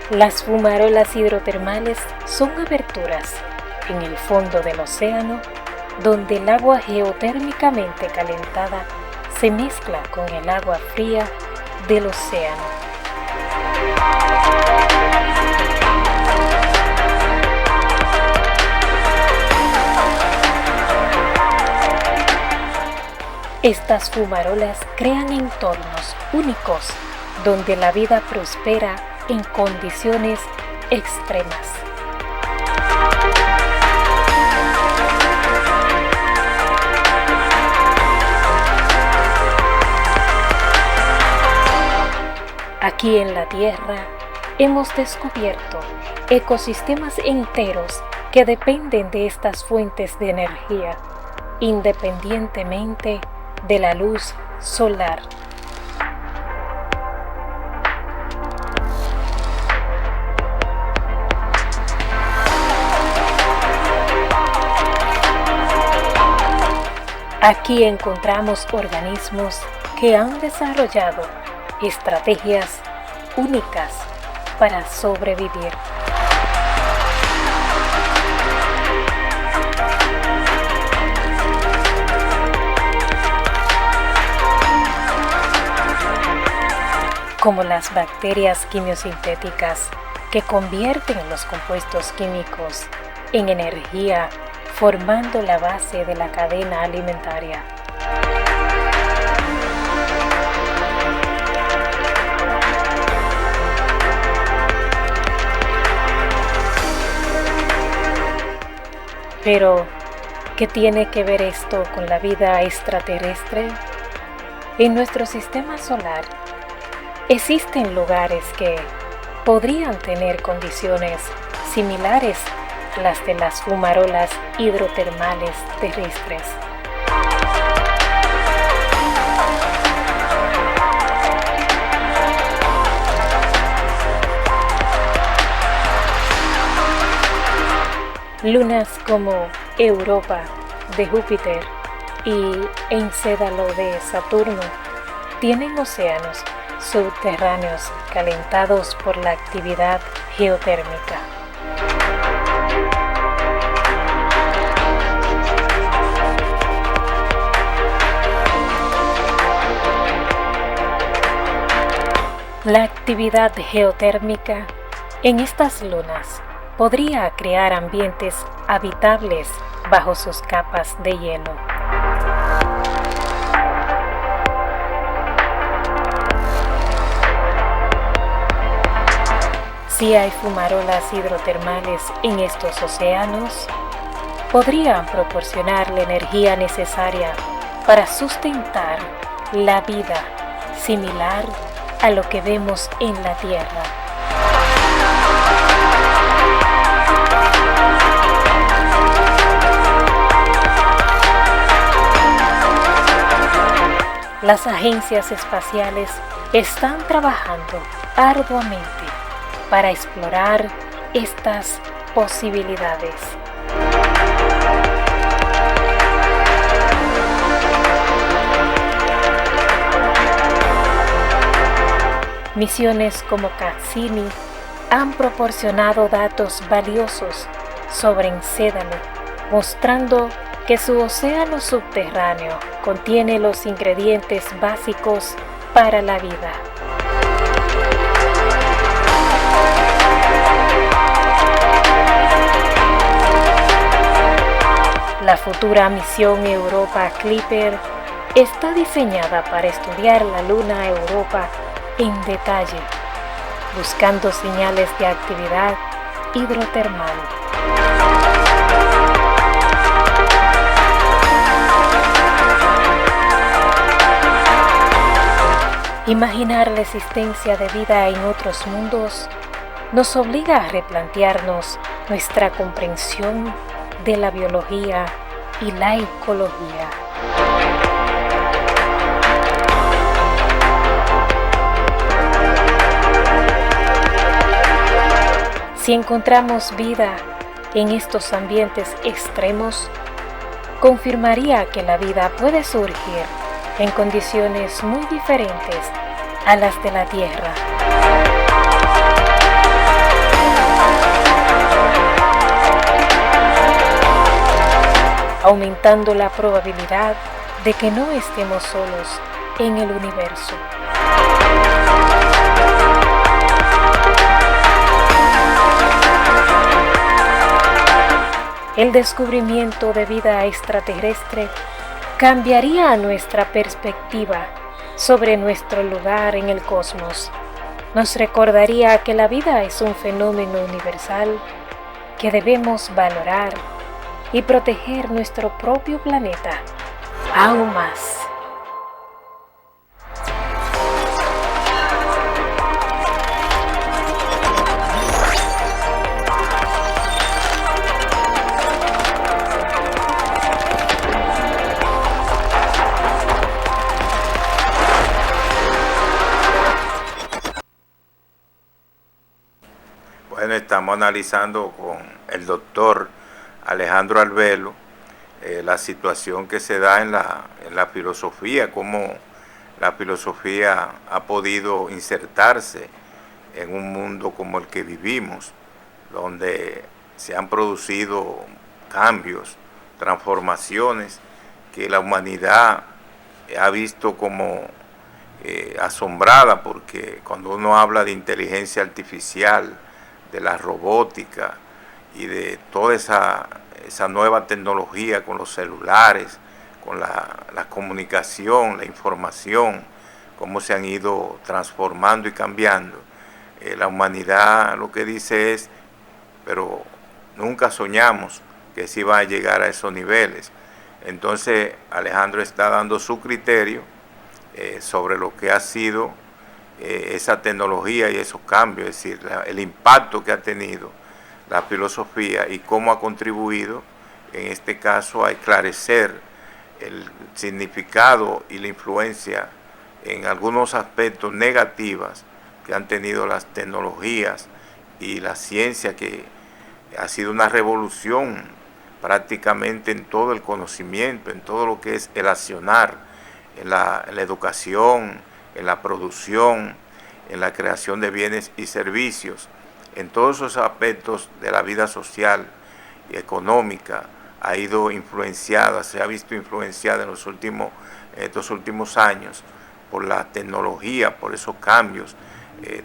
Speaker 3: Las fumarolas hidrotermales son aberturas en el fondo del océano donde el agua geotérmicamente calentada se mezcla con el agua fría del océano. Estas fumarolas crean entornos únicos donde la vida prospera en condiciones extremas. Aquí en la Tierra hemos descubierto ecosistemas enteros que dependen de estas fuentes de energía, independientemente de la luz solar. Aquí encontramos organismos que han desarrollado estrategias únicas para sobrevivir. Como las bacterias quimiosintéticas que convierten los compuestos químicos en energía, formando la base de la cadena alimentaria. Pero, ¿Qué tiene que ver esto con la vida extraterrestre? En nuestro sistema solar existen lugares que podrían tener condiciones similares a las de las fumarolas hidrotermales terrestres. Lunas como Europa de Júpiter y Encédalo de Saturno tienen océanos subterráneos calentados por la actividad geotérmica. La actividad geotérmica en estas lunas podría crear ambientes habitables bajo sus capas de hielo. Si hay fumarolas hidrotermales en estos océanos, podrían proporcionar la energía necesaria para sustentar la vida similar a lo que vemos en la Tierra. Las agencias espaciales están trabajando arduamente para explorar estas posibilidades. Misiones como Cassini han proporcionado datos valiosos sobre Encédalo, mostrando que su océano subterráneo contiene los ingredientes básicos para la vida. La futura misión Europa Clipper está diseñada para estudiar la luna Europa en detalle, buscando señales de actividad hidrotermal. Imaginar la existencia de vida en otros mundos nos obliga a replantearnos nuestra comprensión de la biología y la ecología. Si encontramos vida en estos ambientes extremos, confirmaría que la vida puede surgir en condiciones muy diferentes a las de la Tierra. Aumentando la probabilidad de que no estemos solos en el universo. El descubrimiento de vida extraterrestre cambiaría nuestra perspectiva sobre nuestro lugar en el cosmos. Nos recordaría que la vida es un fenómeno universal que debemos valorar y proteger nuestro propio planeta aún más.
Speaker 1: Bueno, estamos analizando con el doctor Alejandro Albelo la situación que se da en la filosofía, cómo la filosofía ha podido insertarse en un mundo como el que vivimos, donde se han producido cambios, transformaciones que la humanidad ha visto como asombrada, porque cuando uno habla de inteligencia artificial, de la robótica y de toda esa nueva tecnología con los celulares, con la comunicación, la información, cómo se han ido transformando y cambiando. La humanidad lo que dice es, pero nunca soñamos que se iba a llegar a esos niveles. Entonces Alejandro está dando su criterio sobre lo que ha sido esa tecnología y esos cambios, es decir, el impacto que ha tenido la filosofía y cómo ha contribuido, en este caso, a esclarecer el significado y la influencia en algunos aspectos negativos que han tenido las tecnologías y la ciencia, que ha sido una revolución prácticamente en todo el conocimiento, en todo lo que es el accionar, en la educación, en la producción, en la creación de bienes y servicios, en todos esos aspectos de la vida social y económica. Ha ido influenciada, se ha visto influenciada en estos últimos años por la tecnología, por esos cambios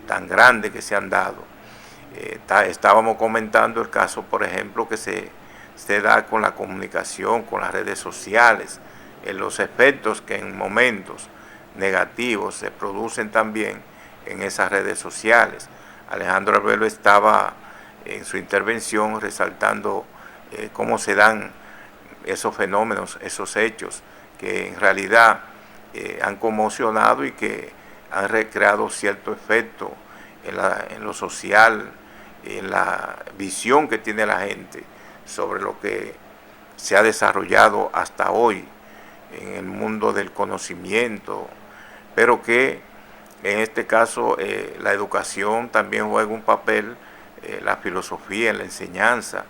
Speaker 1: tan grandes que se han dado. Estábamos comentando el caso, por ejemplo, que se da con la comunicación, con las redes sociales, en los efectos que en momentos negativos se producen también en esas redes sociales. Alejandro Arbelo estaba en su intervención resaltando cómo se dan esos fenómenos, esos hechos que en realidad han conmocionado y que han recreado cierto efecto en lo social, en la visión que tiene la gente sobre lo que se ha desarrollado hasta hoy en el mundo del conocimiento, pero que en este caso la educación también juega un papel, la filosofía en la enseñanza,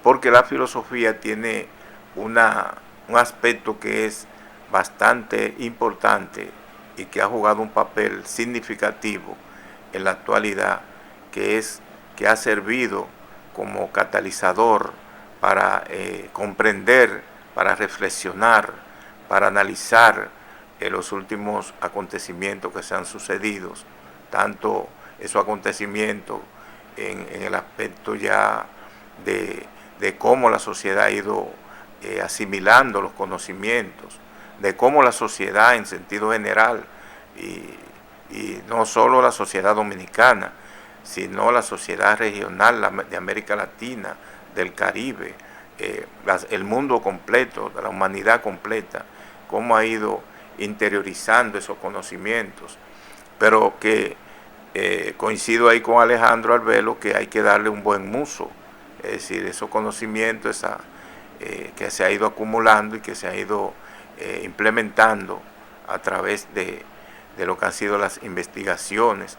Speaker 1: porque la filosofía tiene un aspecto que es bastante importante y que ha jugado un papel significativo en la actualidad, que ha servido como catalizador para comprender, para reflexionar, para analizar los últimos acontecimientos que se han sucedido, tanto esos acontecimientos en el aspecto ya de cómo la sociedad ha ido asimilando los conocimientos, de cómo la sociedad en sentido general, y no solo la sociedad dominicana, sino la sociedad regional de América Latina, del Caribe, el mundo completo, de la humanidad completa, cómo ha ido interiorizando esos conocimientos, pero que coincido ahí con Alejandro Arbelo que hay que darle un buen uso, es decir, esos conocimientos que se ha ido acumulando y que se ha ido implementando a través de lo que han sido las investigaciones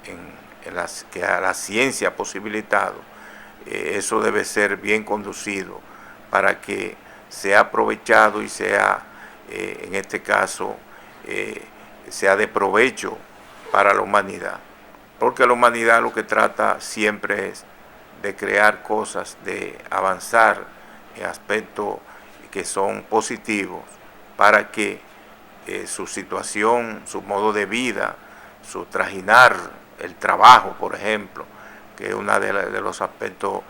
Speaker 1: en las que la ciencia ha posibilitado. Eso debe ser bien conducido para que sea aprovechado y sea, en este caso, sea de provecho para la humanidad. Porque la humanidad lo que trata siempre es de crear cosas, de avanzar en aspectos que son positivos para que su situación, su modo de vida, su trajinar, el trabajo, por ejemplo, que es uno de los aspectos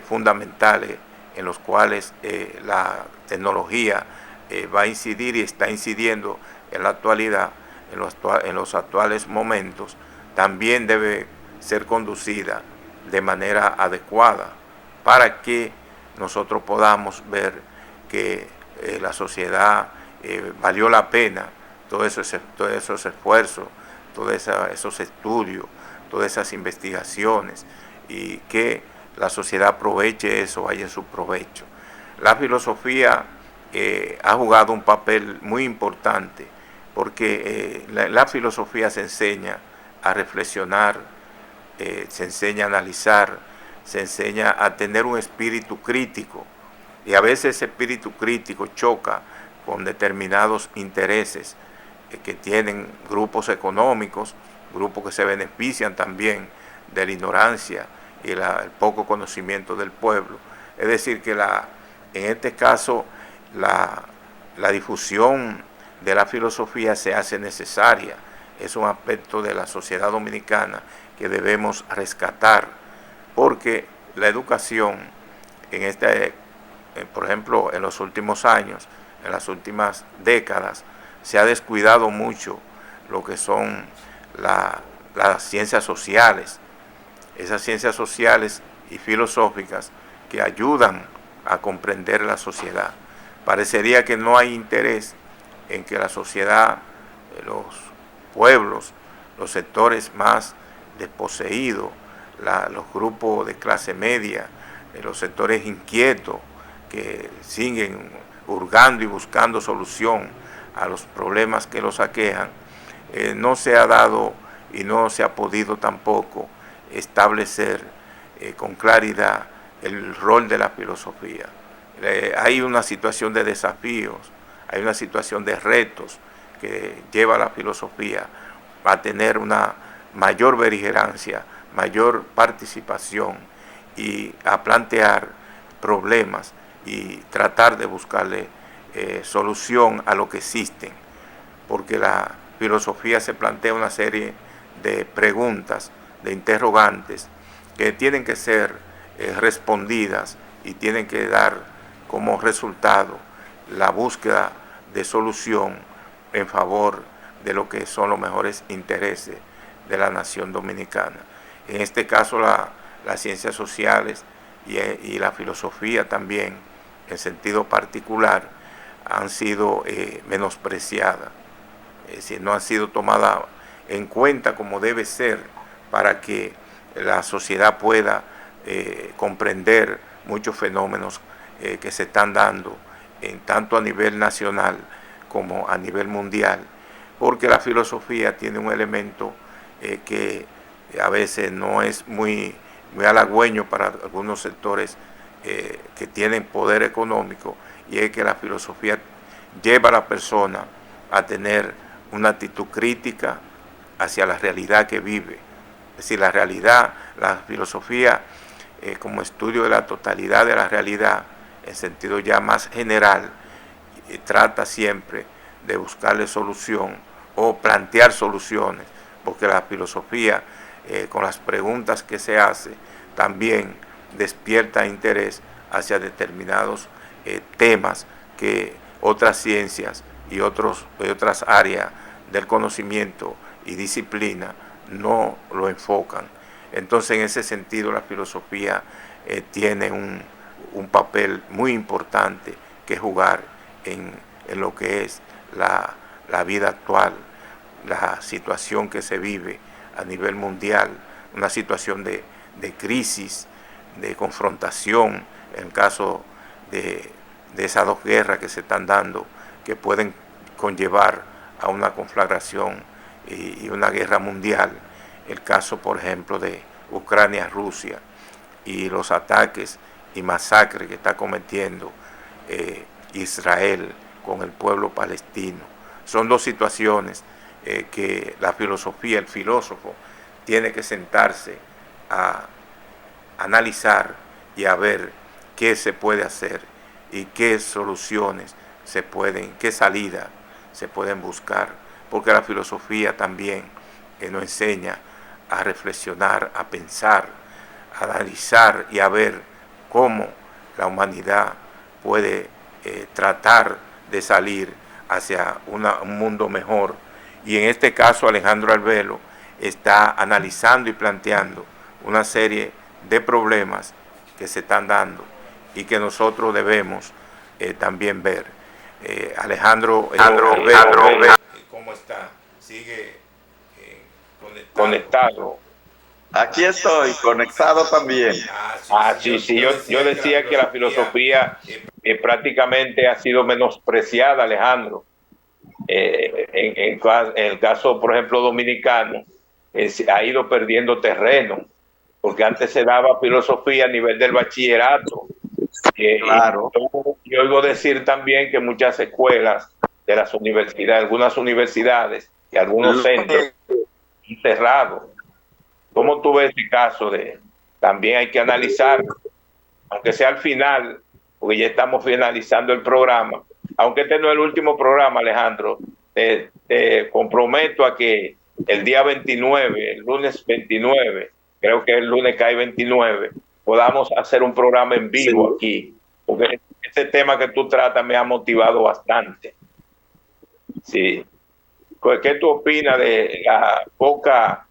Speaker 1: fundamentales en los cuales la tecnología va a incidir y está incidiendo en la actualidad, en los actuales momentos, también debe ser conducida de manera adecuada para que nosotros podamos ver que la sociedad valió la pena todos esos esfuerzos, todos esos estudios, todas esas investigaciones, y que la sociedad aproveche eso, vaya en su provecho. La filosofía ha jugado un papel muy importante porque la filosofía se enseña a reflexionar, se enseña a analizar, se enseña a tener un espíritu crítico, y a veces ese espíritu crítico choca con determinados intereses que tienen grupos económicos, grupos que se benefician también de la ignorancia y el poco conocimiento del pueblo. Es decir, que en este caso la difusión de la filosofía se hace necesaria. Es un aspecto de la sociedad dominicana que debemos rescatar, porque la educación por ejemplo, en los últimos años, en las últimas décadas, se ha descuidado mucho lo que son las ciencias sociales, esas ciencias sociales y filosóficas que ayudan a comprender la sociedad. Parecería que no hay interés en que la sociedad, los pueblos, los sectores más desposeídos, los grupos de clase media, los sectores inquietos que siguen hurgando y buscando solución a los problemas que los aquejan, no se ha dado y no se ha podido tampoco establecer con claridad el rol de la filosofía. Hay una situación de desafíos, hay una situación de retos que lleva a la filosofía a tener una mayor beligerancia, mayor participación y a plantear problemas y tratar de buscarle solución a lo que existen, porque la filosofía se plantea una serie de preguntas, de interrogantes que tienen que ser respondidas y tienen que dar como resultado la búsqueda de solución en favor de lo que son los mejores intereses de la nación dominicana. En este caso las ciencias sociales y la filosofía también, en sentido particular, han sido menospreciadas, es decir, no han sido tomadas en cuenta como debe ser para que la sociedad pueda comprender muchos fenómenos que se están dando tanto a nivel nacional como a nivel mundial, porque la filosofía tiene un elemento que a veces no es muy halagüeño para algunos sectores que tienen poder económico, y es que la filosofía lleva a la persona a tener una actitud crítica hacia la realidad que vive. Es decir, la realidad, la filosofía como estudio de la totalidad de la realidad, en sentido ya más general, trata siempre de buscarle solución o plantear soluciones, porque la filosofía, con las preguntas que se hace, también despierta interés hacia determinados temas que otras ciencias y otras áreas del conocimiento y disciplina no lo enfocan. Entonces, en ese sentido, la filosofía tiene un papel muy importante que jugar en lo que es la vida actual, la situación que se vive a nivel mundial, una situación de crisis, de confrontación, en caso de esas dos guerras que se están dando, que pueden conllevar a una conflagración y una guerra mundial. El caso, por ejemplo, de Ucrania-Rusia y los ataques y masacres que está cometiendo Israel con el pueblo palestino. Son dos situaciones que la filosofía, el filósofo, tiene que sentarse a analizar y a ver qué se puede hacer y qué soluciones qué salidas se pueden buscar, porque la filosofía también nos enseña a reflexionar, a pensar, a analizar y a ver cómo la humanidad puede tratar de salir hacia un mundo mejor. Y en este caso Alejandro Arbelo está analizando y planteando una serie de problemas que se están dando y que nosotros debemos también ver. Alejandro Arbelo, ¿cómo está? ¿Sigue conectado?
Speaker 2: Aquí estoy, conectado también.
Speaker 4: Sí. Yo decía que la filosofía prácticamente ha sido menospreciada, Alejandro. En el caso, por ejemplo, dominicano, ha ido perdiendo terreno, porque antes se daba filosofía a nivel del bachillerato.
Speaker 2: Claro.
Speaker 4: Yo oigo decir también que muchas escuelas de las universidades, algunas universidades y algunos centros cerrados. ¿Cómo tú ves ese caso? También hay que analizar, aunque sea al final, porque ya estamos finalizando el programa, aunque este no es el último programa, Alejandro, te comprometo a que el día 29, el lunes 29, creo que el lunes cae 29, podamos hacer un programa en vivo aquí, porque este tema que tú tratas me ha motivado bastante. Sí. ¿Qué tú opinas de la poca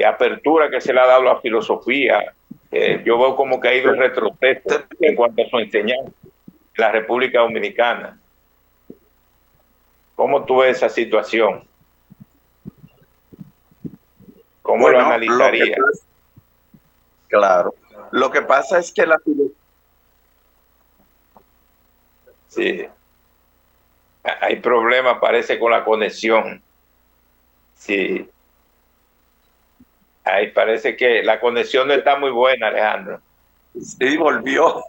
Speaker 4: apertura que se le ha dado a la filosofía? Yo veo como que ha ido en retroceso en cuanto a su enseñanza. la República Dominicana. ¿Cómo tú ves esa situación? ¿Cómo lo analizarías?
Speaker 2: Claro. Lo que pasa es que
Speaker 4: sí, hay problemas, parece, con la conexión. Sí. Ahí parece que la conexión no está muy buena, Alejandro.
Speaker 2: Sí, volvió.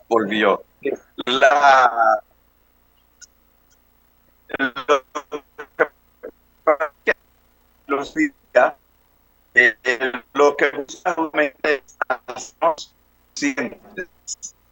Speaker 2: Lo que justamente hacemos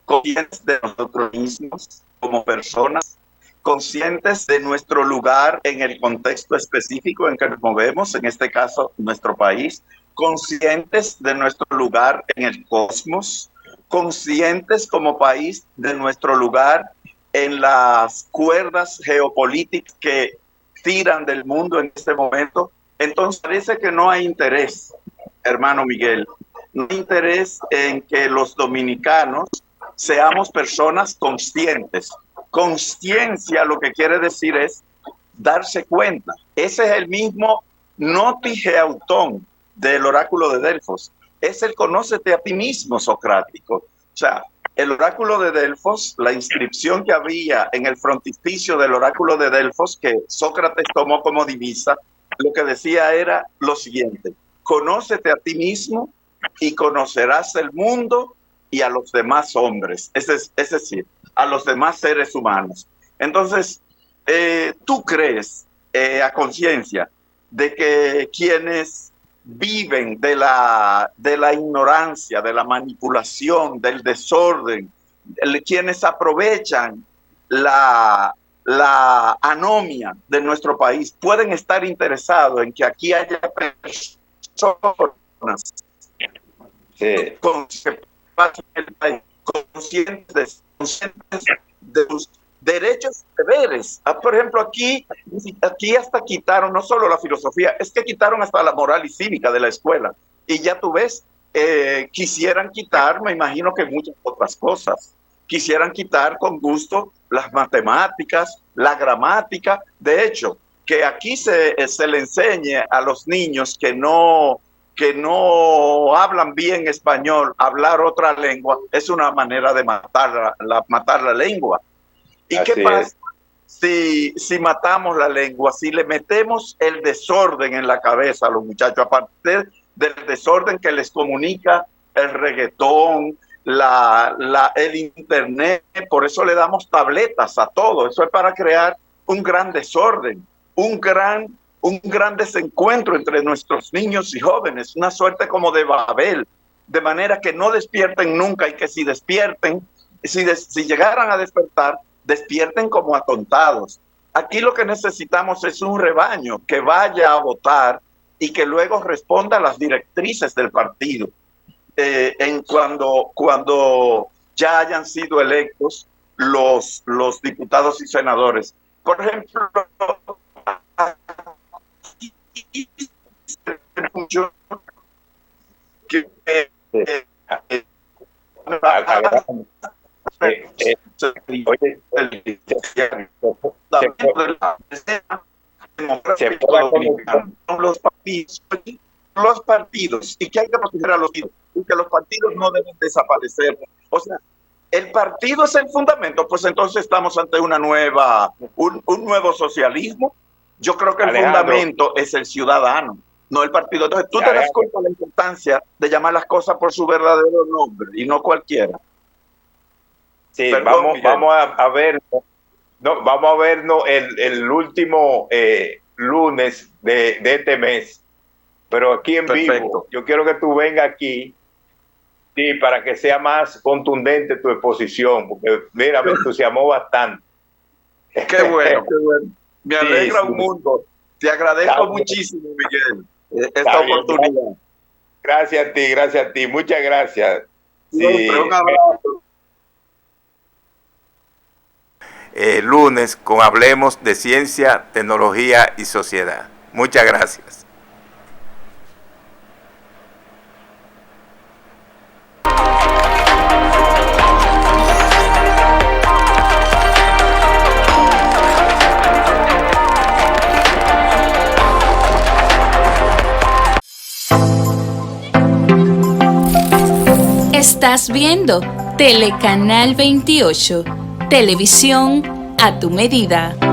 Speaker 2: conscientes de nosotros mismos como personas, conscientes de nuestro lugar en el contexto específico en que nos movemos, en este caso nuestro país, conscientes de nuestro lugar en el cosmos, conscientes como país de nuestro lugar en las cuerdas geopolíticas que tiran del mundo en este momento. Entonces parece que no hay interés, hermano Miguel, no hay interés en que los dominicanos seamos personas conscientes. Conciencia lo que quiere decir es darse cuenta. Ese es el mismo notigeautón del oráculo de Delfos. Es el conócete a ti mismo socrático. O sea, el oráculo de Delfos, la inscripción que había en el frontispicio del oráculo de Delfos, que Sócrates tomó como divisa, lo que decía era lo siguiente: conócete a ti mismo y conocerás el mundo y a los demás hombres, es decir, a los demás seres humanos. Entonces, ¿tú crees a conciencia de que quienes viven de la ignorancia, de la manipulación, del desorden, quienes aprovechan la anomia de nuestro país, pueden estar interesados en que aquí haya personas conscientes de sus derechos y deberes? Por ejemplo, aquí hasta quitaron no solo la filosofía, es que quitaron hasta la moral y cívica de la escuela. Y ya tú ves, quisieran quitar, me imagino que muchas otras cosas. Quisieran quitar con gusto las matemáticas, la gramática. De hecho, que aquí se le enseñe a los niños que no hablan bien español, hablar otra lengua, es una manera de matar la lengua. ¿Y así qué pasa si matamos la lengua? Si le metemos el desorden en la cabeza a los muchachos, aparte del desorden que les comunica el reggaetón, el internet, por eso le damos tabletas a todo. Eso es para crear un gran desorden, un gran desencuentro entre nuestros niños y jóvenes, una suerte como de Babel, de manera que no despierten nunca, y que si despierten, si llegaran a despertar, despierten como atontados. Aquí lo que necesitamos es un rebaño que vaya a votar y que luego responda a las directrices del partido. Cuando ya hayan sido electos los diputados y senadores. Por ejemplo, los partidos, y que hay que proteger a los partidos, y que los partidos no deben desaparecer. O sea, el partido es el fundamento, pues entonces estamos ante un nuevo socialismo. Yo creo que el fundamento es el ciudadano, no el partido. Entonces tú te das cuenta de la importancia de llamar las cosas por su verdadero nombre y no cualquiera.
Speaker 4: Sí, perdón, vamos a ver, no, vamos a vernos el último lunes de este mes, pero aquí en vivo. Yo quiero que tú vengas aquí, sí, para que sea más contundente tu exposición, porque mira, me entusiasmó bastante.
Speaker 2: Qué bueno, qué bueno. Me alegra un mundo. Te agradezco muchísimo, Miguel, esta oportunidad.
Speaker 4: Gracias a ti, muchas gracias.
Speaker 2: Sí, un abrazo.
Speaker 1: Lunes con Hablemos de Ciencia, Tecnología y Sociedad. Muchas gracias.
Speaker 5: Estás viendo Telecanal 28, televisión a tu medida.